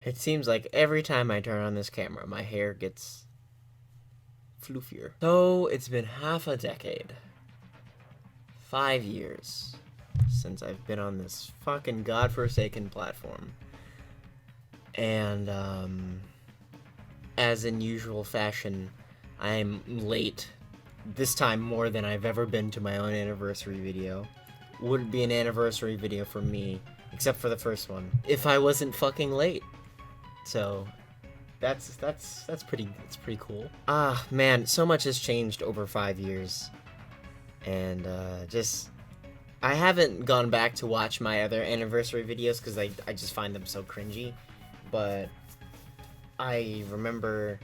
It seems like every time I turn on this camera, my hair gets floofier. So, it's been half a decade. 5 years since I've been on this fucking godforsaken platform. And, as in usual fashion, I'm late. This time more than I've ever been to my own anniversary video. Wouldn't be an anniversary video for me, except for the first one, if I wasn't fucking late. So, that's pretty cool. Ah, man, so much has changed over 5 years. And, I haven't gone back to watch my other anniversary videos because I just find them so cringy. But I remember,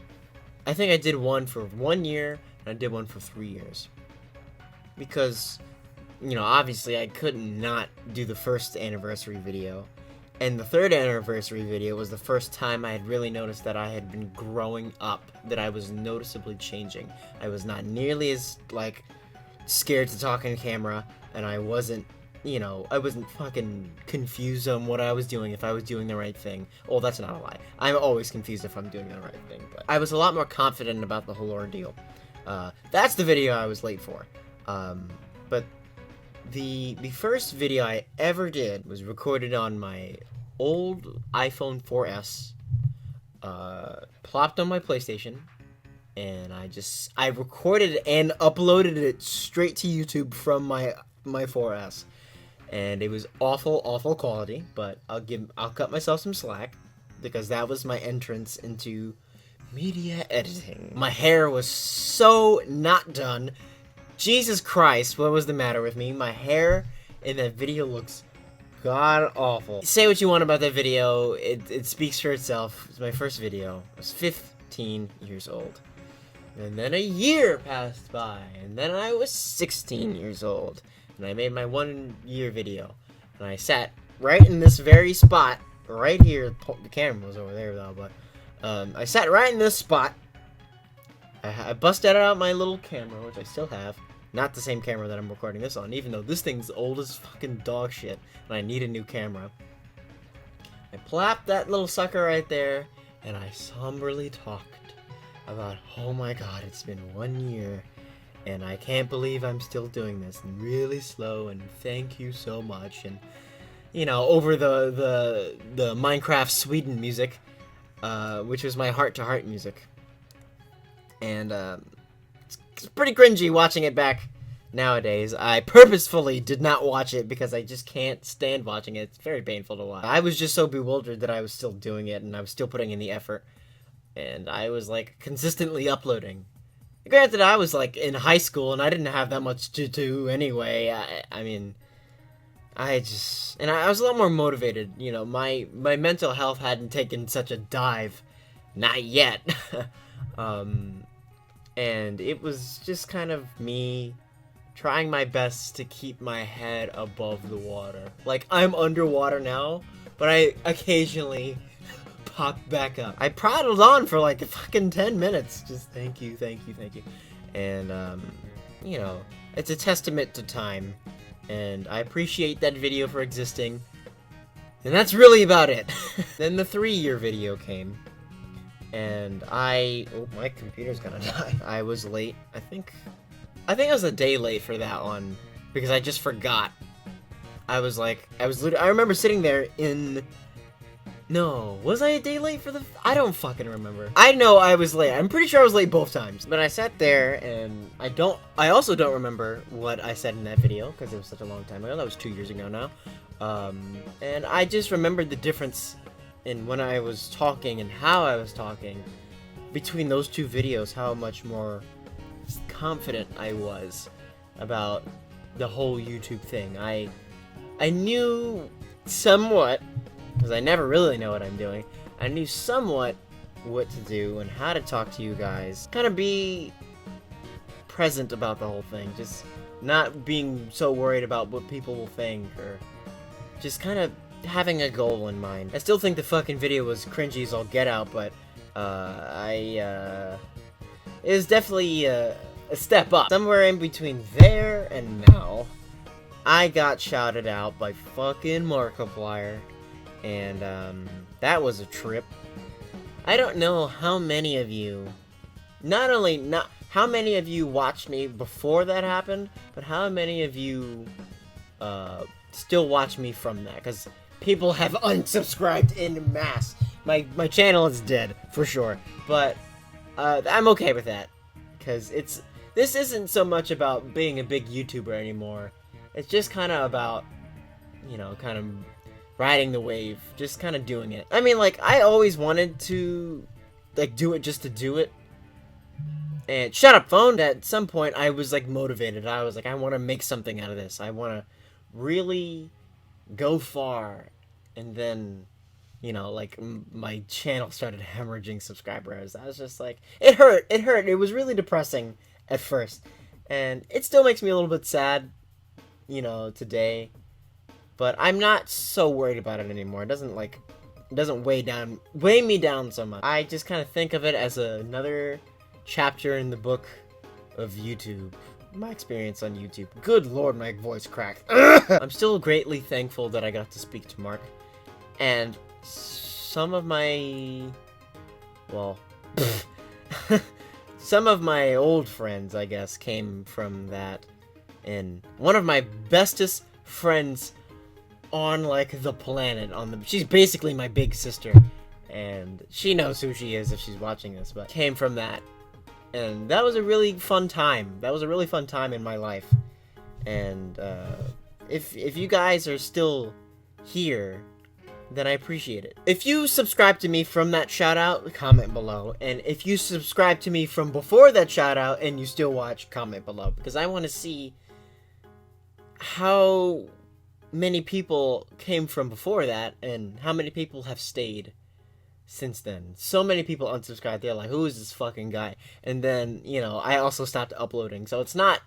I think I did one for 1 year, and I did one for 3 years. Because, you know, obviously I couldn't not do the first anniversary video. And the third anniversary video was the first time I had really noticed that I had been growing up, that I was noticeably changing. I was not nearly as, like, scared to talk on camera, and I wasn't, you know, I wasn't fucking confused on what I was doing, if I was doing the right thing. Oh, that's not a lie. I'm always confused if I'm doing the right thing, but I was a lot more confident about the whole ordeal. That's the video I was late for. But the first video I ever did was recorded on my old iPhone 4S, plopped on my PlayStation, and I recorded and uploaded it straight to YouTube from my 4S. And it was awful quality, but I'll cut myself some slack, because that was my entrance into media editing. My hair was so not done. Jesus Christ, what was the matter with me? My hair in that video looks god awful. Say what you want about that video, it speaks for itself. It's my first video. I was 15 years old. And then a year passed by, and then I was 16 years old. And I made my 1 year video. And I sat right in this very spot, right here. The camera was over there though, but I sat right in this spot. I busted out my little camera, which I still have. Not the same camera that I'm recording this on, even though this thing's old as fucking dog shit, and I need a new camera. I plopped that little sucker right there, and I somberly talked about, oh my god, it's been 1 year, and I can't believe I'm still doing this, and really slow, and thank you so much, and, you know, over the Minecraft Sweden music, which was my heart-to-heart music. And, it's pretty cringy watching it back nowadays. I purposefully did not watch it because I just can't stand watching it. It's very painful to watch. I was just so bewildered that I was still doing it, and I was still putting in the effort. And I was, like, consistently uploading. Granted, I was, like, in high school, and I didn't have that much to do anyway. I mean, I was a lot more motivated. You know, my mental health hadn't taken such a dive. Not yet. And it was just kind of me trying my best to keep my head above the water. Like, I'm underwater now, but I occasionally pop back up. I prattled on for like fucking 10 minutes. Just thank you. And, you know, it's a testament to time. And I appreciate that video for existing. And that's really about it. Then the 3-year video came. And oh, my computer's gonna die. I was late. I think I was a day late for that one, because I just forgot. I remember sitting there no, was I a day late for I don't fucking remember. I know I was late. I'm pretty sure I was late both times. But I sat there, and I also don't remember what I said in that video, because it was such a long time ago. That was 2 years ago now. And I just remembered the difference in when I was talking and how I was talking between those two videos, how much more confident I was about the whole YouTube thing. I knew somewhat, because I never really know what I'm doing, I knew somewhat what to do and how to talk to you guys. Kind of be present about the whole thing, just not being so worried about what people will think, or just kind of having a goal in mind. I still think the fucking video was cringy as all get out, but it was definitely a step up. Somewhere in between there and now, I got shouted out by fucking Markiplier. and that was a trip. I don't know how many of you, not how many of you watched me before that happened, but how many of you still watch me from that, because people have unsubscribed in mass. My channel is dead, for sure, but I'm okay with that, because this isn't so much about being a big YouTuber anymore. It's just kind of about, you know, kind of riding the wave, just kind of doing it. I mean, like, I always wanted to, like, do it just to do it. And shut up, phone. At some point, I was, like, motivated. I was like, I want to make something out of this. I want to really go far. And then, you know, like, my channel started hemorrhaging subscribers. I was just like, it hurt. It hurt. It was really depressing at first. And it still makes me a little bit sad, you know, today. But I'm not so worried about it anymore. It doesn't weigh me down so much. I just kind of think of it as another chapter in the book of YouTube. My experience on YouTube. Good lord, my voice cracked. I'm still greatly thankful that I got to speak to Mark. And some of my, well, some of my old friends, I guess, came from that. And one of my bestest friends on, like, the planet, she's basically my big sister, and she knows who she is if she's watching this, but came from that, and that was a really fun time. That was a really fun time in my life, and if you guys are still here, then I appreciate it. If you subscribe to me from that shout out, comment below, and if you subscribe to me from before that shout out and you still watch, comment below, because I want to see how many people came from before that, and how many people have stayed since then. So many people unsubscribed. They're like, who is this fucking guy? And then, you know, I also stopped uploading. So it's not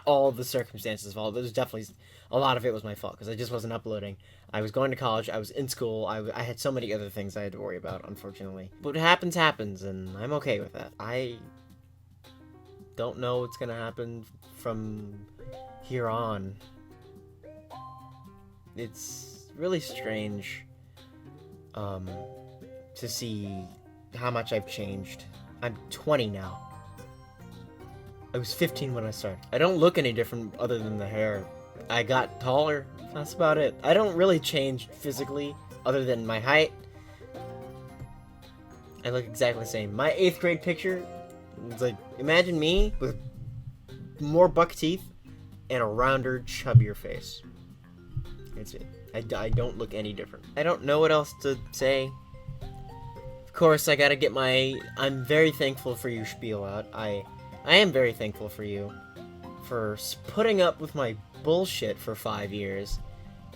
all the circumstances' fault. There's definitely a lot of it was my fault, because I just wasn't uploading. I was going to college. I was in school. I had so many other things I had to worry about, unfortunately. But what happens, happens, and I'm okay with that. I don't know what's gonna happen from here on. It's really strange to see how much I've changed. I'm 20 now. I was 15 when I started. I don't look any different other than the hair. I got taller. That's about it. I don't really change physically other than my height. I look exactly the same. My 8th grade picture, it's like, imagine me with more buck teeth and a rounder, chubbier face. That's it. I don't look any different. I don't know what else to say. Of course, I gotta get my I'm very thankful for you spiel out. I am very thankful for you for putting up with my bullshit for 5 years,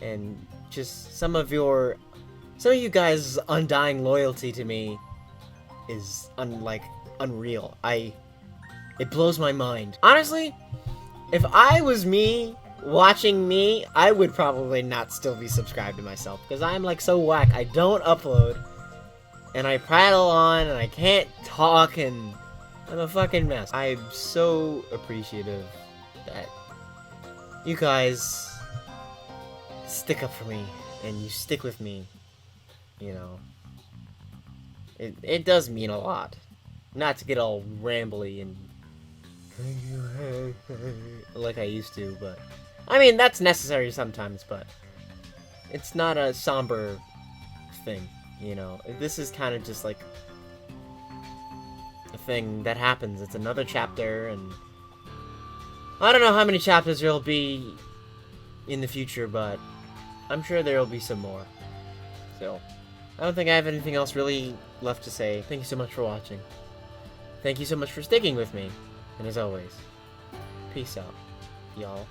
and just some of you guys' undying loyalty to me is unreal. It blows my mind. Honestly, if I was me watching me, I would probably not still be subscribed to myself, because I'm like so whack. I don't upload, and I prattle on, and I can't talk, and I'm a fucking mess. I'm so appreciative that you guys stick up for me, and you stick with me, you know. It does mean a lot. Not to get all rambly and like I used to, but I mean, that's necessary sometimes, but it's not a somber thing, you know. This is kind of just like a thing that happens. It's another chapter, and I don't know how many chapters there'll be in the future, but I'm sure there'll be some more. So, I don't think I have anything else really left to say. Thank you so much for watching. Thank you so much for sticking with me. And as always, peace out, y'all.